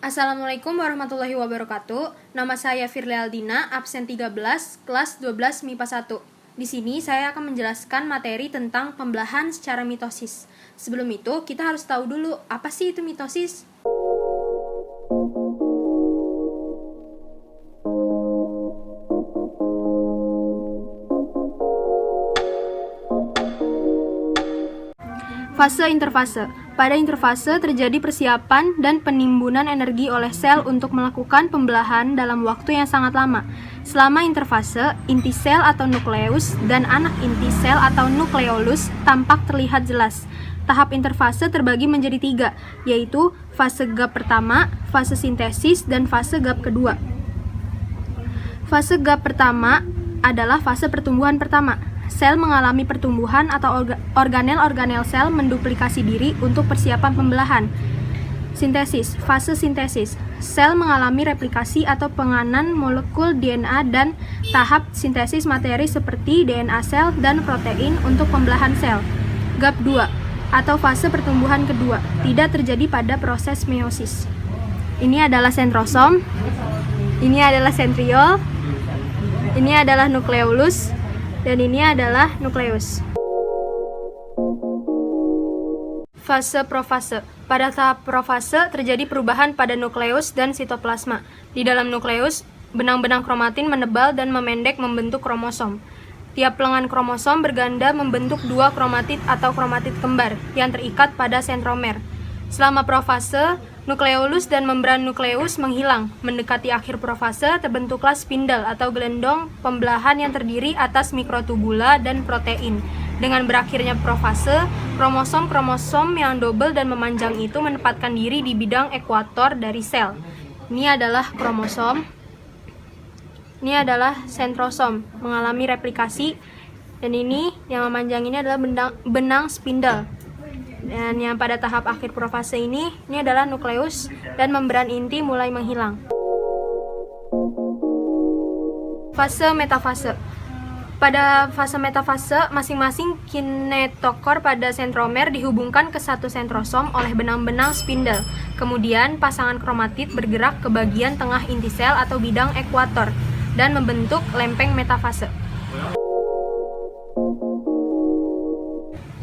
Assalamualaikum warahmatullahi wabarakatuh. Nama saya Firly Aldina, absen 13, kelas 12 MIPA 1. Di sini saya akan menjelaskan materi tentang pembelahan secara mitosis. Sebelum itu, kita harus tahu dulu apa sih itu mitosis. Fase interfase. Pada interfase terjadi persiapan dan penimbunan energi oleh sel untuk melakukan pembelahan dalam waktu yang sangat lama. Selama interfase, inti sel atau nukleus dan anak inti sel atau nukleolus tampak terlihat jelas. Tahap interfase terbagi menjadi 3, yaitu fase gap pertama, fase sintesis, dan fase gap kedua. Fase gap pertama adalah fase pertumbuhan pertama. Sel mengalami pertumbuhan atau organel-organel sel menduplikasi diri untuk persiapan pembelahan. Sintesis, fase sintesis. Sel mengalami replikasi atau penganan molekul DNA dan tahap sintesis materi seperti DNA sel dan protein untuk pembelahan sel. Gap 2 atau fase pertumbuhan kedua tidak terjadi pada proses meiosis. Ini adalah sentrosom, ini adalah sentriol, ini adalah nukleolus, dan ini adalah nukleus. Fase profase. Pada tahap profase terjadi perubahan pada nukleus dan sitoplasma. Di dalam nukleus, benang-benang kromatin menebal dan memendek membentuk kromosom. Tiap lengan kromosom berganda membentuk 2 kromatid atau kromatid kembar yang terikat pada sentromer. Selama profase, nukleolus dan membran nukleus menghilang. Mendekati akhir profase, terbentuklah spindle atau gelendong pembelahan yang terdiri atas mikrotubula dan protein. Dengan berakhirnya profase, kromosom-kromosom yang double dan memanjang itu menempatkan diri di bidang ekuator dari sel. Ini adalah kromosom. Ini adalah sentrosom, mengalami replikasi. Dan ini yang memanjang ini adalah benang spindle. Dan yang pada tahap akhir profase ini adalah nukleus dan membran inti mulai menghilang. Fase metafase. Pada fase metafase, masing-masing kinetokor pada sentromer dihubungkan ke satu sentrosom oleh benang-benang spindle. Kemudian pasangan kromatid bergerak ke bagian tengah inti sel atau bidang ekuator dan membentuk lempeng metafase.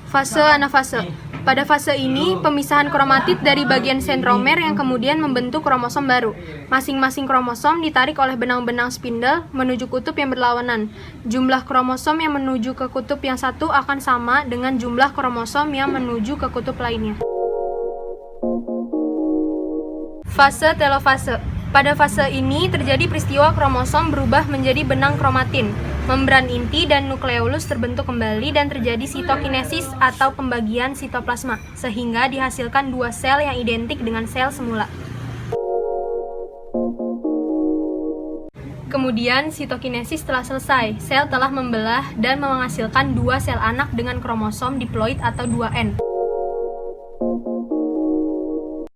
Fase anafase. Pada fase ini, pemisahan kromatid dari bagian sentromer yang kemudian membentuk kromosom baru. Masing-masing kromosom ditarik oleh benang-benang spindle menuju kutub yang berlawanan. Jumlah kromosom yang menuju ke kutub yang satu akan sama dengan jumlah kromosom yang menuju ke kutub lainnya. Fase telofase. Pada fase ini terjadi peristiwa kromosom berubah menjadi benang kromatin. Membran inti dan nukleolus terbentuk kembali dan terjadi sitokinesis atau pembagian sitoplasma, sehingga dihasilkan 2 sel yang identik dengan sel semula. Kemudian sitokinesis telah selesai, sel telah membelah dan menghasilkan 2 sel anak dengan kromosom diploid atau 2N.